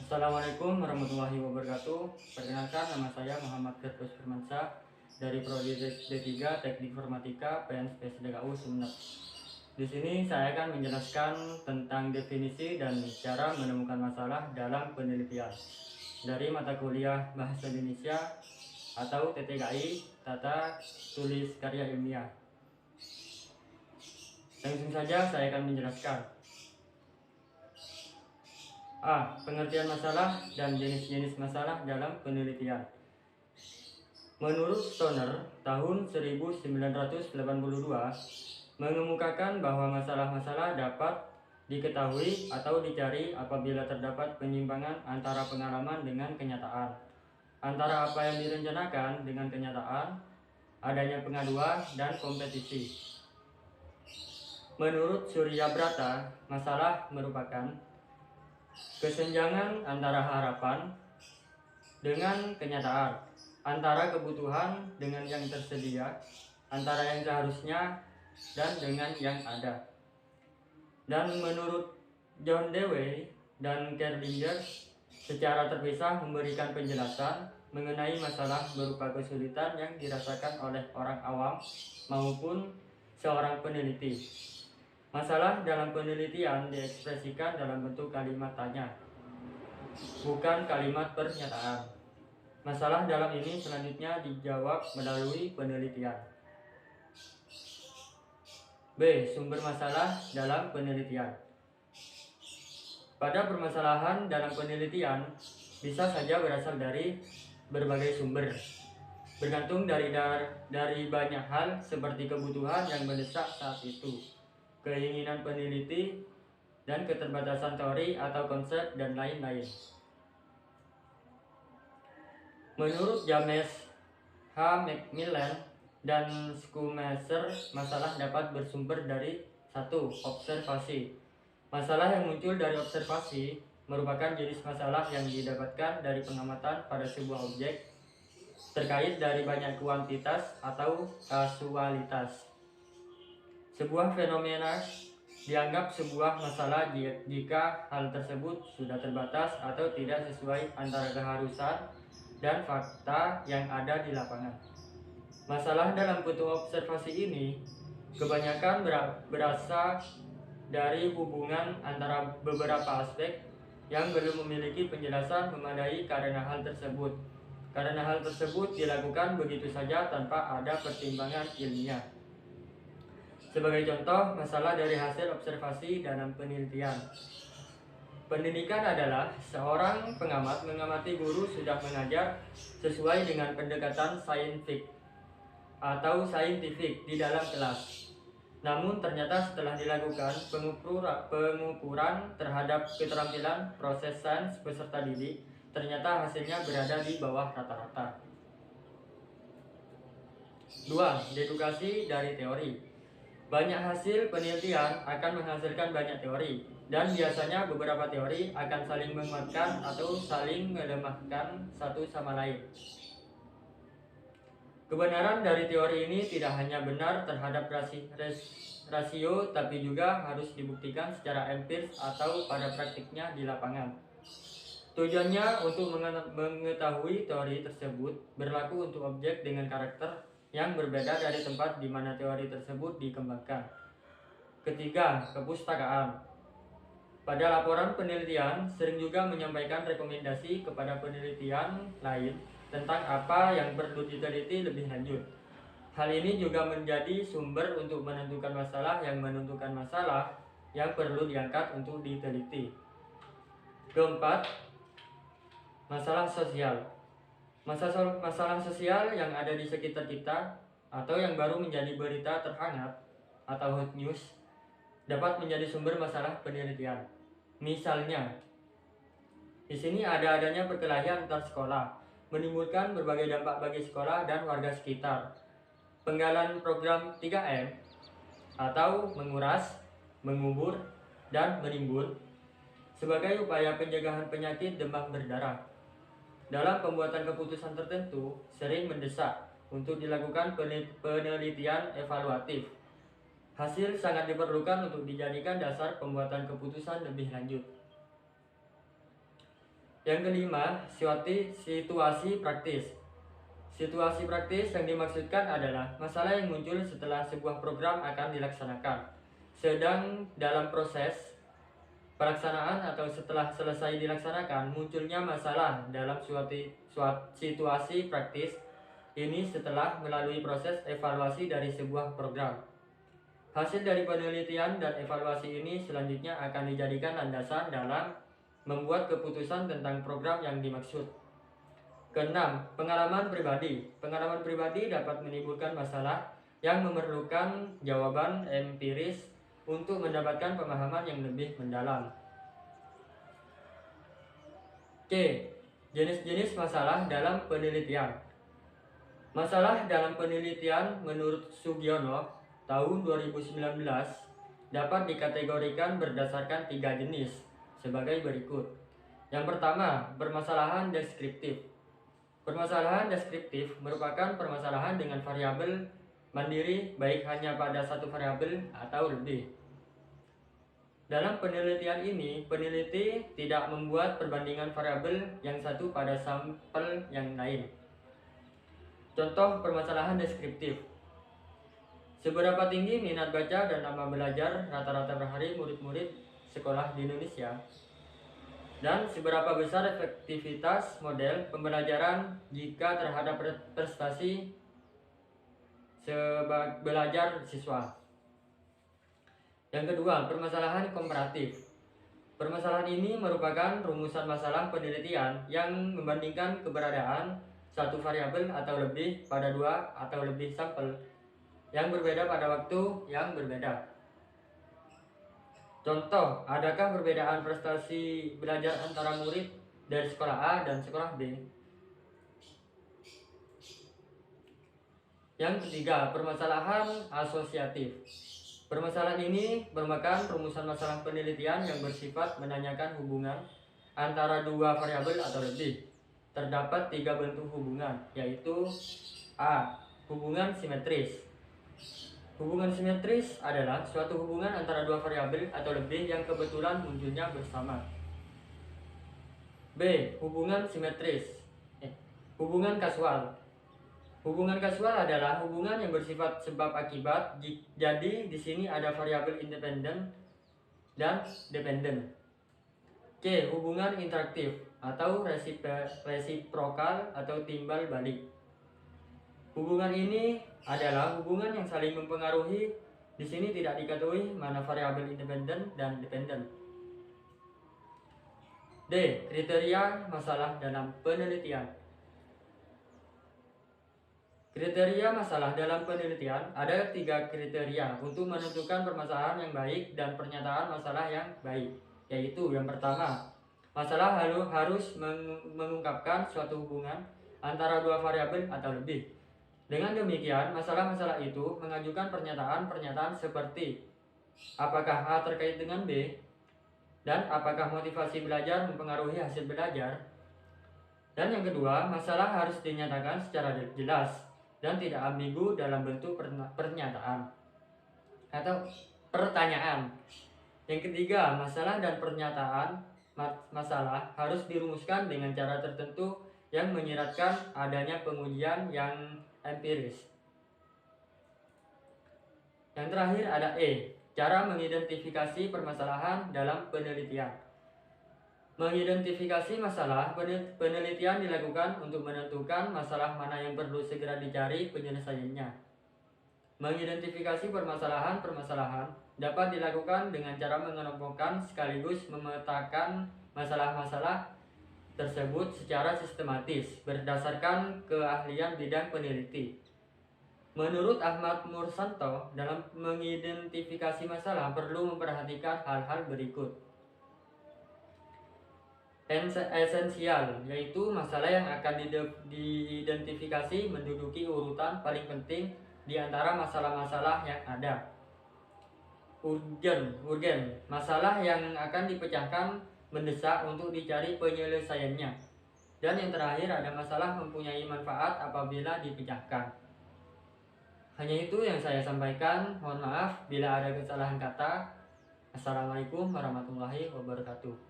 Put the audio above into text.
Assalamualaikum warahmatullahi wabarakatuh. Perkenalkan, nama saya Muhammad Firdaus Firmansyah dari Prodi D3 Teknik Informatika PN DKU Sumeneb. Di sini saya akan menjelaskan tentang definisi dan cara menemukan masalah dalam penelitian dari mata kuliah Bahasa Indonesia atau TTKI Tata Tulis Karya Ilmiah. Langsung saja saya akan menjelaskan. A. Pengertian masalah dan jenis-jenis masalah dalam penelitian. Menurut Stoner, tahun 1982 mengemukakan bahwa masalah-masalah dapat diketahui atau dicari apabila terdapat penyimpangan antara pengalaman dengan kenyataan, antara apa yang direncanakan dengan kenyataan, adanya pengaduan, dan kompetisi. Menurut Surya Brata, masalah merupakan kesenjangan antara harapan dengan kenyataan, antara kebutuhan dengan yang tersedia, antara yang seharusnya dan dengan yang ada. Dan menurut John Dewey dan Kerlinger, secara terpisah memberikan penjelasan mengenai masalah berupa kesulitan yang dirasakan oleh orang awam maupun seorang peneliti. Masalah dalam penelitian diekspresikan dalam bentuk kalimat tanya, bukan kalimat pernyataan. Masalah dalam ini selanjutnya dijawab melalui penelitian. B. Sumber masalah dalam penelitian. Pada permasalahan dalam penelitian bisa saja berasal dari berbagai sumber, bergantung dari banyak hal seperti kebutuhan yang mendesak saat itu, keinginan peneliti, dan keterbatasan teori atau konsep, dan lain-lain. Menurut James H. Macmillan dan Schumacher, masalah dapat bersumber dari 1. Observasi. Masalah yang muncul dari observasi merupakan jenis masalah yang didapatkan dari pengamatan pada sebuah objek terkait dari banyak kuantitas atau kasualitas. Sebuah fenomena dianggap sebuah masalah jika hal tersebut sudah terbatas atau tidak sesuai antara keharusan dan fakta yang ada di lapangan. Masalah dalam bentuk observasi ini kebanyakan berasal dari hubungan antara beberapa aspek yang belum memiliki penjelasan memadai karena hal tersebut dilakukan begitu saja tanpa ada pertimbangan ilmiah. Sebagai contoh, masalah dari hasil observasi dalam penelitian. Pendidikan adalah seorang pengamat mengamati guru sudah mengajar sesuai dengan pendekatan saintifik di dalam kelas. Namun ternyata setelah dilakukan pengukuran terhadap keterampilan proses sains peserta didik, ternyata hasilnya berada di bawah rata-rata. 2. Dedukasi dari teori. Banyak hasil penelitian akan menghasilkan banyak teori, dan biasanya beberapa teori akan saling menguatkan atau saling melemahkan satu sama lain. Kebenaran dari teori ini tidak hanya benar terhadap rasio, tapi juga harus dibuktikan secara empiris atau pada praktiknya di lapangan. Tujuannya untuk mengetahui teori tersebut berlaku untuk objek dengan karakter yang berbeda dari tempat di mana teori tersebut dikembangkan. Ketiga, kepustakaan. Pada laporan penelitian sering juga menyampaikan rekomendasi kepada penelitian lain tentang apa yang perlu diteliti lebih lanjut. Hal ini juga menjadi sumber untuk menentukan masalah yang perlu diangkat untuk diteliti. Keempat, masalah sosial. Masalah sosial yang ada di sekitar kita atau yang baru menjadi berita terhangat atau hot news dapat menjadi sumber masalah penelitian. Misalnya, di sini adanya perkelahian antar sekolah, menimbulkan berbagai dampak bagi sekolah dan warga sekitar. Penggalan program 3M atau menguras, mengubur, dan menimbun sebagai upaya pencegahan penyakit demam berdarah. Dalam pembuatan keputusan tertentu sering mendesak untuk dilakukan penelitian evaluatif. Hasil sangat diperlukan untuk dijadikan dasar pembuatan keputusan lebih lanjut. Yang kelima, situasi praktis. Situasi praktis yang dimaksudkan adalah masalah yang muncul setelah sebuah program akan dilaksanakan, sedang dalam proses pelaksanaan atau setelah selesai dilaksanakan munculnya masalah dalam suatu situasi praktis ini setelah melalui proses evaluasi dari sebuah program. Hasil dari penelitian dan evaluasi ini selanjutnya akan dijadikan landasan dalam membuat keputusan tentang program yang dimaksud. Keenam, pengalaman pribadi. Pengalaman pribadi dapat menimbulkan masalah yang memerlukan jawaban empiris untuk mendapatkan pemahaman yang lebih mendalam. C. Jenis-jenis masalah dalam penelitian. Masalah dalam penelitian menurut Sugiono tahun 2019 dapat dikategorikan berdasarkan 3 jenis sebagai berikut. Yang pertama, permasalahan deskriptif. Permasalahan deskriptif merupakan permasalahan dengan variabel mandiri baik hanya pada satu variabel atau lebih. Dalam penelitian ini, peneliti tidak membuat perbandingan variabel yang satu pada sampel yang lain. Contoh permasalahan deskriptif. Seberapa tinggi minat baca dan lama belajar rata-rata per hari murid-murid sekolah di Indonesia? Dan seberapa besar efektivitas model pembelajaran jika terhadap prestasi belajar siswa? Yang kedua, permasalahan komparatif. Permasalahan ini merupakan rumusan masalah penelitian yang membandingkan keberadaan satu variabel atau lebih pada dua atau lebih sampel yang berbeda pada waktu yang berbeda. Contoh, adakah perbedaan prestasi belajar antara murid dari sekolah A dan sekolah B? Yang ketiga, permasalahan asosiatif. Permasalahan ini merupakan rumusan masalah penelitian yang bersifat menanyakan hubungan antara dua variabel atau lebih. Terdapat 3 bentuk hubungan, yaitu A. Hubungan simetris. Hubungan simetris adalah suatu hubungan antara dua variabel atau lebih yang kebetulan munculnya bersama. B. Hubungan simetris. Hubungan kasual. Hubungan kasual adalah hubungan yang bersifat sebab akibat. Jadi di sini ada variabel independen dan dependen. C. Hubungan interaktif atau resiprokal atau timbal balik. Hubungan ini adalah hubungan yang saling mempengaruhi. Di sini tidak diketahui mana variabel independen dan dependen. D. Kriteria masalah dalam penelitian. Kriteria masalah dalam penelitian ada 3 kriteria untuk menentukan permasalahan yang baik dan pernyataan masalah yang baik, yaitu yang pertama, masalah harus mengungkapkan suatu hubungan antara dua variabel atau lebih. Dengan demikian, masalah-masalah itu mengajukan pernyataan-pernyataan seperti apakah A terkait dengan B, dan apakah motivasi belajar mempengaruhi hasil belajar. Dan yang kedua, masalah harus dinyatakan secara jelas dan tidak ambigu dalam bentuk pernyataan atau pertanyaan. Yang ketiga, masalah dan pernyataan masalah harus dirumuskan dengan cara tertentu yang menyiratkan adanya pengujian yang empiris. Yang terakhir ada E, cara mengidentifikasi permasalahan dalam penelitian. Mengidentifikasi masalah, penelitian dilakukan untuk menentukan masalah mana yang perlu segera dicari penyelesaiannya. Mengidentifikasi permasalahan dapat dilakukan dengan cara mengelompokkan sekaligus memetakan masalah-masalah tersebut secara sistematis berdasarkan keahlian bidang peneliti. Menurut Ahmad Mursanto, dalam mengidentifikasi masalah perlu memperhatikan hal-hal berikut. Esensial, yaitu masalah yang akan diidentifikasi menduduki urutan paling penting di antara masalah-masalah yang ada. Urgen, masalah yang akan dipecahkan mendesak untuk dicari penyelesaiannya. Dan yang terakhir ada masalah mempunyai manfaat apabila dipecahkan. Hanya itu yang saya sampaikan. Mohon maaf bila ada kesalahan kata. Assalamualaikum warahmatullahi wabarakatuh.